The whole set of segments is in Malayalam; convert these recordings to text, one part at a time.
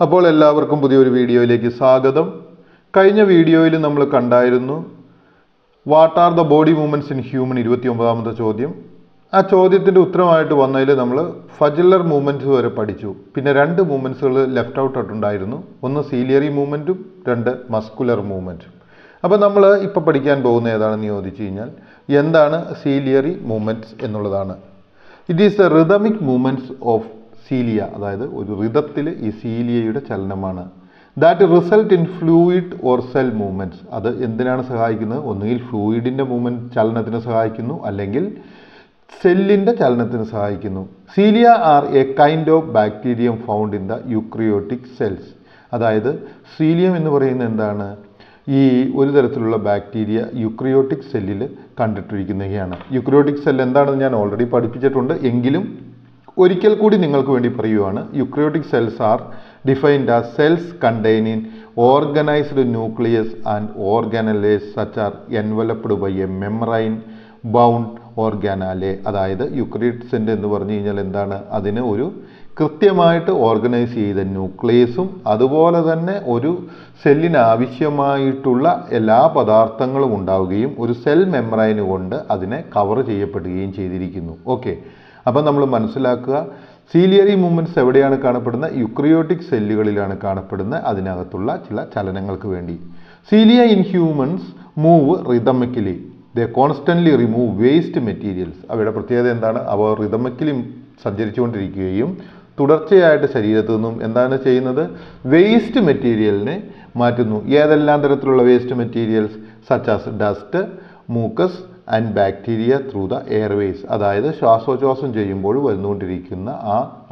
അപ്പോൾ എല്ലാവർക്കും പുതിയൊരു വീഡിയോയിലേക്ക് സ്വാഗതം. കഴിഞ്ഞ വീഡിയോയിൽ നമ്മൾ കണ്ടായിരുന്നു what are the body movements in human 29ാമത്തെ ചോദ്യം. ആ ചോദ്യത്തിൻ്റെ ഉത്തരമായിട്ട് വന്നതിൽ നമ്മൾ ഫജലർ മൂവ്മെൻറ്റ്സ് വരെ പഠിച്ചു. പിന്നെ രണ്ട് മൂവ്മെൻറ്റ്സുകൾ ലെഫ്റ്റ് ഔട്ട് ആയിട്ടുണ്ടായിരുന്നു. ഒന്ന് സീലിയറി മൂവ്മെൻറ്റും രണ്ട് മസ്കുലർ മൂവ്മെൻറ്റും. അപ്പോൾ നമ്മൾ ഇപ്പോൾ പഠിക്കാൻ പോകുന്ന ഏതാണെന്ന് ചോദിച്ചു കഴിഞ്ഞാൽ എന്താണ് സീലിയറി മൂവ്മെൻറ്റ്സ് എന്നുള്ളതാണ്. It is the rhythmic movements of cilia, അതായത് ഒരു റിതത്തിൽ ഈ സീലിയയുടെ ചലനമാണ്. That result in fluid or cell movements. അത് എന്തിനാണ് സഹായിക്കുന്നത്? ഒന്നുകിൽ ഫ്ലൂയിഡിൻ്റെ ചലനത്തിന് സഹായിക്കുന്നു, അല്ലെങ്കിൽ സെല്ലിൻ്റെ ചലനത്തിന് സഹായിക്കുന്നു. Cilia are a kind of bacterium found in the eukaryotic cells. അതായത് സീലിയം എന്ന് പറയുന്നത് എന്താണ്? ഈ ഒരു തരത്തിലുള്ള ബാക്ടീരിയ യൂക്രിയോട്ടിക് സെല്ലിൽ കണ്ടിട്ടിരിക്കുന്നതാണ്. യൂക്രിയോട്ടിക് സെൽ എന്താണെന്ന് ഞാൻ ഓൾറെഡി പഠിപ്പിച്ചിട്ടുണ്ട്, എങ്കിലും ഒരിക്കൽ കൂടി നിങ്ങൾക്ക് വേണ്ടി പറയുവാണ്. Eukaryotic cells are defined as cells containing organised nucleus and organelles such are enveloped by a membrane bound organelle. അതായത് യൂക്രിയോട്ടിക് എന്ന് പറഞ്ഞു കഴിഞ്ഞാൽ എന്താണ്? അതിന് ഒരു കൃത്യമായിട്ട് ഓർഗനൈസ് ചെയ്ത ന്യൂക്ലിയസും അതുപോലെ തന്നെ ഒരു സെല്ലിന് ആവശ്യമായിട്ടുള്ള എല്ലാ പദാർത്ഥങ്ങളും ഉണ്ടാവുകയും ഒരു സെൽ മെംബ്രെയിൻ കൊണ്ട് അതിനെ കവർ ചെയ്യപ്പെടുകയും ചെയ്തിരിക്കുന്നു. ഓക്കെ, അപ്പം നമ്മൾ മനസ്സിലാക്കുക, സീലിയറി മൂവ്മെൻറ്റ്സ് എവിടെയാണ് കാണപ്പെടുന്നത്? യൂക്രിയോട്ടിക് സെല്ലുകളിലാണ് കാണപ്പെടുന്നത്, അതിനകത്തുള്ള ചില ചലനങ്ങൾക്ക് വേണ്ടി. Cilia in humans move rhythmically. They constantly remove waste materials. അവയുടെ പ്രത്യേകത എന്താണ്? അവ റിതമിക്കലി സഞ്ചരിച്ചുകൊണ്ടിരിക്കുകയും തുടർച്ചയായിട്ട് ശരീരത്തു നിന്നും എന്താണ് ചെയ്യുന്നത്? വേസ്റ്റ് മെറ്റീരിയലിനെ മാറ്റുന്നു. ഏതെല്ലാം തരത്തിലുള്ള waste materials? Such as dust, mucus and bacteria through the airways. അതായത് ശ്വാസോച്ഛ്വാസം ചെയ്യുമ്പോൾ വരുന്നുകൊണ്ടിരിക്കുന്ന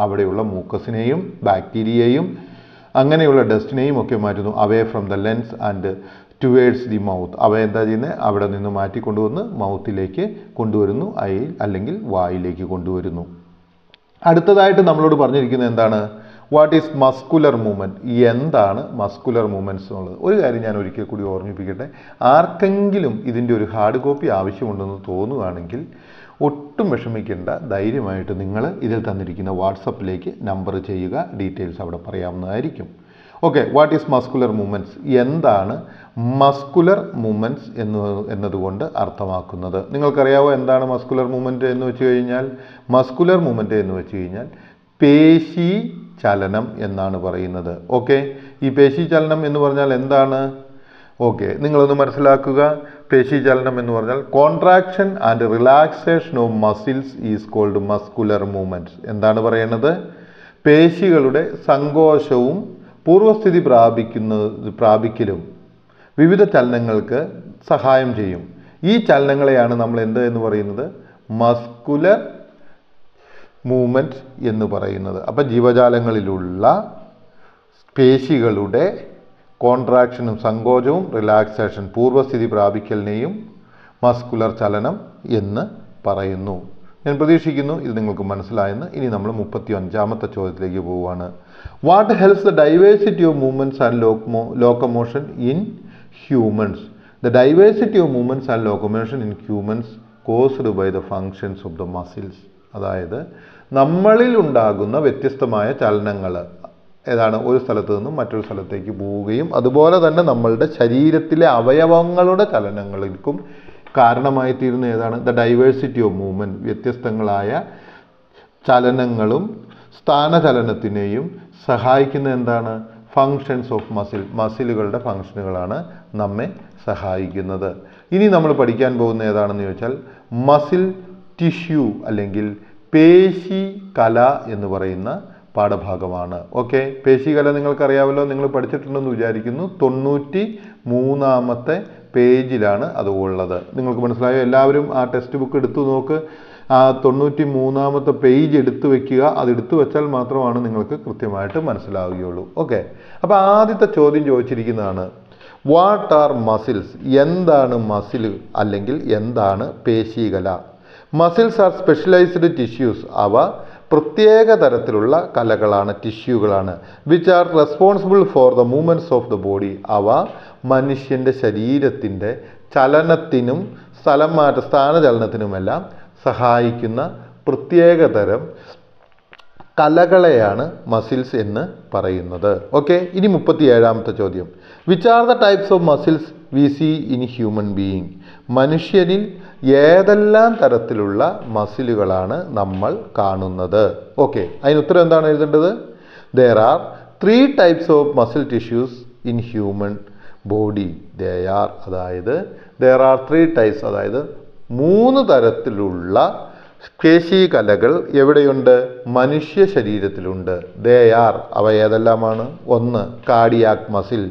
അവിടെയുള്ള മൂക്കസിനെയും ബാക്ടീരിയയും അങ്ങനെയുള്ള ഡസ്റ്റിനെയും ഒക്കെ മാറ്റുന്നു. Away from the lens and towards the mouth. അവ എന്താ ചെയ്യുന്നത്? അവിടെ നിന്ന് മാറ്റിക്കൊണ്ടുവന്ന് മൗത്തിലേക്ക് കൊണ്ടുവരുന്നു, അല്ലെങ്കിൽ വായിലേക്ക് കൊണ്ടുവരുന്നു. അടുത്തതായിട്ട് നമ്മളോട് പറഞ്ഞിരിക്കുന്നത് എന്താണ്? What is muscular movement? എന്താണ് മസ്കുലർ മൂവ്മെൻറ്റ്സ് എന്നുള്ളത്? ഒരു കാര്യം ഞാൻ ഒരിക്കൽ കൂടി ഓർമ്മിപ്പിക്കട്ടെ. ആർക്കെങ്കിലും ഇതിൻ്റെ ഒരു ഹാർഡ് കോപ്പി ആവശ്യമുണ്ടെന്ന് തോന്നുകയാണെങ്കിൽ ഒട്ടും വിഷമിക്കേണ്ട, ധൈര്യമായിട്ട് നിങ്ങൾ ഇതിൽ തന്നിരിക്കുന്ന വാട്സപ്പിലേക്ക് നമ്പർ ചെയ്യുക, ഡീറ്റെയിൽസ് അവിടെ പറയാവുന്നതായിരിക്കും. Okay, what is muscular movements? എന്താണ് മസ്കുലർ മൂവ്മെൻറ്റ്സ് എന്നതുകൊണ്ട് അർത്ഥമാക്കുന്നത്? നിങ്ങൾക്കറിയാവോ എന്താണ് മസ്കുലർ മൂവ്മെൻറ്റ് എന്ന് വെച്ച് കഴിഞ്ഞാൽ? മസ്കുലർ മൂവ്മെൻറ്റ് എന്ന് വെച്ച് കഴിഞ്ഞാൽ പേശി ചലനം എന്നാണ് പറയുന്നത്. ഓക്കെ, ഈ പേശി ചലനം എന്ന് പറഞ്ഞാൽ എന്താണ്? ഓക്കെ, നിങ്ങളൊന്ന് മനസ്സിലാക്കുക. പേശി ചലനം എന്ന് പറഞ്ഞാൽ contraction and relaxation of muscles is called muscular movements. എന്താണ് പേശികളുടെ സങ്കോചവും പൂർവസ്ഥിതി പ്രാപിക്കലും വിവിധ ചലനങ്ങൾക്ക് സഹായം ചെയ്യും. ഈ ചലനങ്ങളെയാണ് നമ്മൾ എന്ത് എന്ന് പറയുന്നത്? മസ്കുലർ മൂവ്മെൻറ്റ് എന്ന് പറയുന്നത്. അപ്പം ജീവജാലങ്ങളിലുള്ള പേശികളുടെ കോൺട്രാക്ഷനും സങ്കോചവും റിലാക്സേഷൻ പൂർവസ്ഥിതി പ്രാപിക്കലിനെയും മസ്കുലർ ചലനം എന്ന് പറയുന്നു. ഞാൻ പ്രതീക്ഷിക്കുന്നു ഇത് നിങ്ങൾക്ക് മനസ്സിലായെന്ന്. ഇനി നമ്മൾ 35ാമത്തെ ചോദ്യത്തിലേക്ക് പോവുകയാണ്. What helps the diversity of movements and locomotion in humans? The diversity of movements and locomotion in humans caused by the functions of the muscles. അതായത് നമ്മളിൽ ഉണ്ടാകുന്ന വ്യത്യസ്തമായ ചലനങ്ങൾ ഏതാണ്? ഒരു സ്ഥലത്ത് നിന്നും മറ്റൊരു സ്ഥലത്തേക്ക് പോവുകയും അതുപോലെ തന്നെ നമ്മളുടെ ശരീരത്തിലെ അവയവങ്ങളുടെ ചലനങ്ങൾക്കും കാരണമായി തീരുന്ന ഏതാണ്? The diversity of movement. വ്യത്യസ്തങ്ങളായ ചലനങ്ങളും സ്ഥാനചലനത്തിനെയും സഹായിക്കുന്ന എന്താണ്? ഫങ്ഷൻസ് ഓഫ് മസിലുകളുടെ ഫങ്ഷനുകളാണ് നമ്മെ സഹായിക്കുന്നത്. ഇനി നമ്മൾ പഠിക്കാൻ പോകുന്ന ഏതാണെന്ന് ചോദിച്ചാൽ മസിൽ ടിഷ്യൂ അല്ലെങ്കിൽ പേശി കല എന്ന് പറയുന്ന പാഠഭാഗമാണ്. ഓക്കെ, പേശികല നിങ്ങൾക്കറിയാമല്ലോ, നിങ്ങൾ പഠിച്ചിട്ടുണ്ടെന്ന് വിചാരിക്കുന്നു. 93ാമത്തെ പേജിലാണ് അത് ഉള്ളത്. നിങ്ങൾക്ക് മനസ്സിലായോ? എല്ലാവരും ആ ടെക്സ്റ്റ് ബുക്ക് എടുത്തു നോക്ക്. ആ 93ാമത്തെ പേജ് എടുത്തു വെക്കുക. അത് എടുത്തു വെച്ചാൽ മാത്രമാണ് നിങ്ങൾക്ക് കൃത്യമായിട്ട് മനസ്സിലാവുകയുള്ളൂ. ഓക്കെ, അപ്പോൾ ആദ്യത്തെ ചോദ്യം ചോദിച്ചിരിക്കുന്നതാണ് വാട്ട് ആർ മസിൽസ്? എന്താണ് മസിൽ അല്ലെങ്കിൽ എന്താണ് പേശികല? Muscles are specialised tissues. അവ പ്രത്യേക തരത്തിലുള്ള കലകളാണ്, ടിഷ്യൂകളാണ്. Which are responsible for the movements of the body. അവ മനുഷ്യൻ്റെ ശരീരത്തിൻ്റെ ചലനത്തിനും സ്ഥാനചലനത്തിനുമെല്ലാം സഹായിക്കുന്ന പ്രത്യേകതരം കലകളെയാണ് മസിൽസ് എന്ന് പറയുന്നത്. ഓക്കെ, ഇനി 37ാമത്തെ ചോദ്യം. Which are the types of muscles we see in human being? മനുഷ്യനിൽ ഏതെല്ലാം തരത്തിലുള്ള മസിലുകളാണ് നമ്മൾ കാണുന്നത്? ഓക്കെ, അതിന് ഉത്തരം എന്താണ് എഴുതേണ്ടത്? There are 3 types of muscle tissues in human body. There are 3 types, അതായത് 3 തരത്തിലുള്ള പേശീകലകൾ എവിടെയുണ്ട്? മനുഷ്യ ശരീരത്തിലുണ്ട്. അവ ഏതെല്ലാമാണ്? 1 cardiac muscle,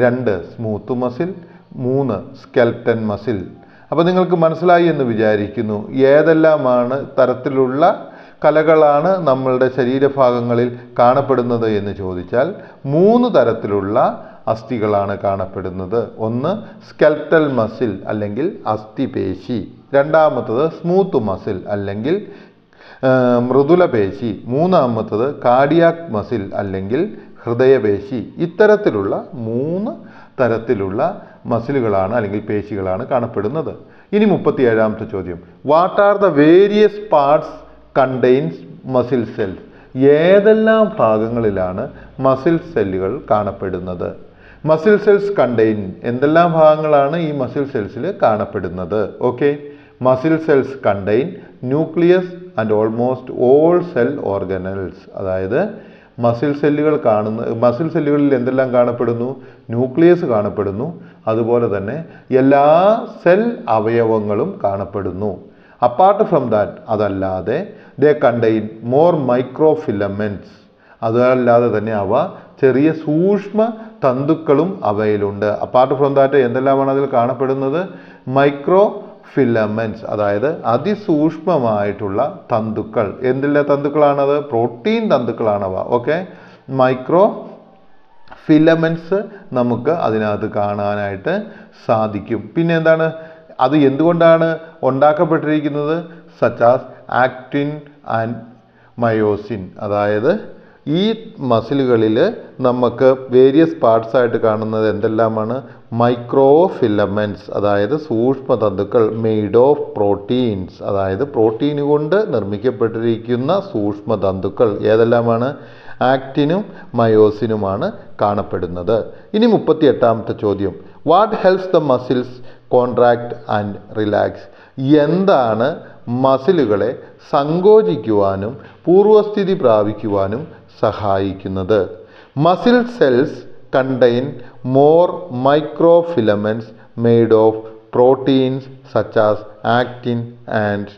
2 smooth muscle, 3 skeleton muscle. അപ്പോൾ നിങ്ങൾക്ക് മനസ്സിലായി എന്ന് വിചാരിക്കുന്നു ഏതെല്ലാമാണ് തരത്തിലുള്ള കലകളാണ് നമ്മളുടെ ശരീരഭാഗങ്ങളിൽ കാണപ്പെടുന്നത് എന്ന് ചോദിച്ചാൽ 3 തരത്തിലുള്ള അസ്ഥികളാണ് കാണപ്പെടുന്നത്. 1 സ്കെൽട്ടൽ മസിൽ അല്ലെങ്കിൽ അസ്ഥിപേശി, 2ാമത്തത് സ്മൂത്ത് മസിൽ അല്ലെങ്കിൽ മൃദുലപേശി, 3ാമത്തത് കാർഡിയാക് മസിൽ അല്ലെങ്കിൽ ഹൃദയപേശി. ഇത്തരത്തിലുള്ള 3 തരത്തിലുള്ള മസിലുകളാണ് അല്ലെങ്കിൽ പേശികളാണ് കാണപ്പെടുന്നത്. ഇനി 37ാമത്തെ ചോദ്യം. What are the various parts contains muscle cells? ഏതെല്ലാം ഭാഗങ്ങളിലാണ് മസിൽ സെല്ലുകൾ കാണപ്പെടുന്നത്? മസിൽ സെൽസ് കണ്ടെയ്ൻ എന്തെല്ലാം ഭാഗങ്ങളാണ് ഈ മസിൽ സെൽസിൽ കാണപ്പെടുന്നത്? Okay, muscle cells contain nucleus and almost all cell organelles. അതായത് മസിൽ സെല്ലുകളിൽ എന്തെല്ലാം കാണപ്പെടുന്നു? ന്യൂക്ലിയസ് കാണപ്പെടുന്നു, അതുപോലെ തന്നെ എല്ലാ സെൽ അവയവങ്ങളും കാണപ്പെടുന്നു. അപ്പാർട്ട് ഫ്രം ദാറ്റ്, അതല്ലാതെ they contain more micro filaments. അതല്ലാതെ തന്നെ അവ ചെറിയ സൂക്ഷ്മ തന്തുക്കളും അവയിലുണ്ട്. അപ്പാർട്ട് ഫ്രം ദാറ്റ് എന്തെല്ലാമാണ് അതിൽ കാണപ്പെടുന്നത്? മൈക്രോ ഫിലമെൻറ്റ്സ്, അതായത് അതിസൂക്ഷ്മമായിട്ടുള്ള തന്തുക്കൾ. എന്തിലെ തന്തുക്കളാണത്? പ്രോട്ടീൻ തന്തുക്കളാണവ. ഓക്കെ, മൈക്രോ ഫിലമെൻറ്റ്സ് നമുക്ക് അതിനകത്ത് കാണാനായിട്ട് സാധിക്കും. പിന്നെ എന്താണ് അത് എന്തുകൊണ്ടാണ് ഉണ്ടാക്കപ്പെട്ടിരിക്കുന്നത്? Such as actin and myosin. അതായത് ഈ മസിലുകളിൽ നമുക്ക് വേരിയസ് പാർട്സ് ആയിട്ട് കാണുന്നത് എന്തെല്ലാമാണ്? മൈക്രോ ഫിലമെൻറ്റ്സ്, അതായത് സൂക്ഷ്മതന്തുക്കൾ, മെയ്ഡ് ഓഫ് പ്രോട്ടീൻസ്, അതായത് പ്രോട്ടീൻ കൊണ്ട് നിർമ്മിക്കപ്പെട്ടിരിക്കുന്ന സൂക്ഷ്മതന്തുക്കൾ ഏതെല്ലാമാണ്? ആക്റ്റിനും മയോസിനുമാണ് കാണപ്പെടുന്നത്. ഇനി 38ാമത്തെ ചോദ്യം. What helps the muscles contract and relax? എന്താണ് മസിലുകളെ സങ്കോചിക്കുവാനും പൂർവസ്ഥിതി പ്രാപിക്കുവാനും സഹായിക്കുന്നത്? Muscle cells contain more micro filaments made of proteins such as actin and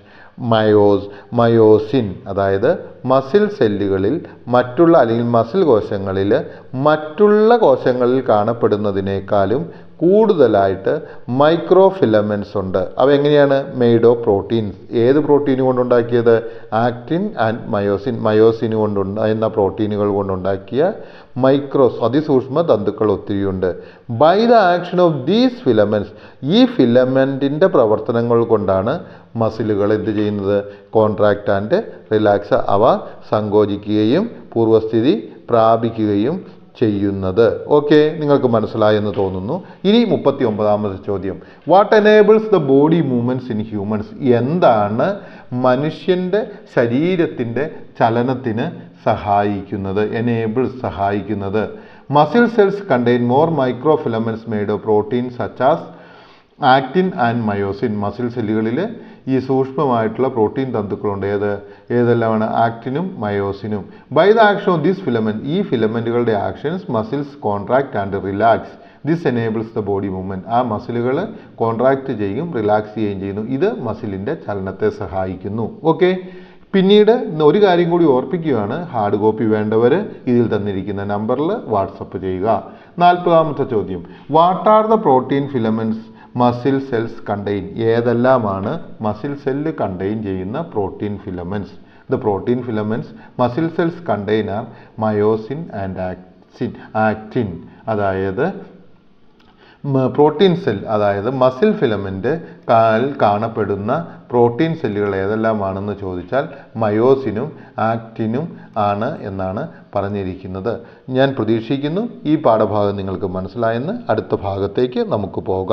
myosin. അതായത് മസിൽ സെല്ലുകളിൽ അല്ലെങ്കിൽ മസിൽ കോശങ്ങളിൽ മറ്റുള്ള കോശങ്ങളിൽ കാണപ്പെടുന്നതിനേക്കാളും കൂടുതലായിട്ട് മൈക്രോ ഫിലമെൻറ്റ്സ് ഉണ്ട്. അവ എങ്ങനെയാണ്? Made of proteins. ഏത് പ്രോട്ടീൻ കൊണ്ടുണ്ടാക്കിയത്? ആക്റ്റിൻ ആൻഡ് മയോസിൻ കൊണ്ടുണ്ടായിരുന്ന പ്രോട്ടീനുകൾ കൊണ്ടുണ്ടാക്കിയ അതിസൂക്ഷ്മ തന്തുക്കൾ ഒത്തിരിയുണ്ട്. By the action of these filaments, ഈ ഫിലമെൻറ്റിൻ്റെ പ്രവർത്തനങ്ങൾ കൊണ്ടാണ് മസിലുകൾ എന്ത് ചെയ്യുന്നത്? കോൺട്രാക്ട് ആൻഡ് റിലാക്സ്, അവ സങ്കോചിക്കുകയും പൂർവസ്ഥിതി പ്രാപിക്കുകയും ചെയ്യുന്നത്. ഓക്കെ, നിങ്ങൾക്ക് മനസ്സിലായെന്ന് തോന്നുന്നു. ഇനി 39ാമത്തെ ചോദ്യം. What enables the body movements in humans? എന്താണ് മനുഷ്യൻ്റെ ശരീരത്തിൻ്റെ ചലനത്തിന് സഹായിക്കുന്നത്? സഹായിക്കുന്നത്. Muscle cells contain more micro filaments made of protein such as actin and myosin. Muscle സെല്ലുകളിൽ ഈ സൂക്ഷ്മമായിട്ടുള്ള പ്രോട്ടീൻ തന്തുക്കളുണ്ട്. ഏതെല്ലാമാണ്? ആക്റ്റിനും മയോസിനും. By the action of this filament, ഈ ഫിലമെൻറ്റുകളുടെ actions muscles contract and relax. This enables the body movement. ആ മസിലുകൾ കോൺട്രാക്ട് ചെയ്യും റിലാക്സ് ചെയ്യുകയും ചെയ്യുന്നു. ഇത് മസിലിൻ്റെ ചലനത്തെ സഹായിക്കുന്നു. ഓക്കെ, പിന്നീട് ഒരു കാര്യം കൂടി ഓർപ്പിക്കുകയാണ്. ഹാർഡ് കോപ്പി വേണ്ടവർ ഇതിൽ തന്നിരിക്കുന്ന നമ്പറിൽ വാട്സപ്പ് ചെയ്യുക. 40ാമത്തെ ചോദ്യം. What are the protein filaments muscle cells contain? ഏതെല്ലാമാണ് മസിൽ സെല്ല് കണ്ടെയ്ൻ ചെയ്യുന്ന protein filaments? The protein filaments muscle cells contain are myosin and actin. അതായത് പ്രോട്ടീൻ സെൽ, അതായത് മസിൽ ഫിലമെൻ്റ് കാണപ്പെടുന്ന പ്രോട്ടീൻ സെല്ലുകൾ ഏതെല്ലാമാണെന്ന് ചോദിച്ചാൽ മയോസിനും ആക്റ്റിനും ആണ് എന്നാണ് പറഞ്ഞിരിക്കുന്നത്. ഞാൻ പ്രതീക്ഷിക്കുന്നു ഈ പാഠഭാഗം നിങ്ങൾക്ക് മനസ്സിലായെന്ന്. അടുത്ത ഭാഗത്തേക്ക് നമുക്ക് പോകാം.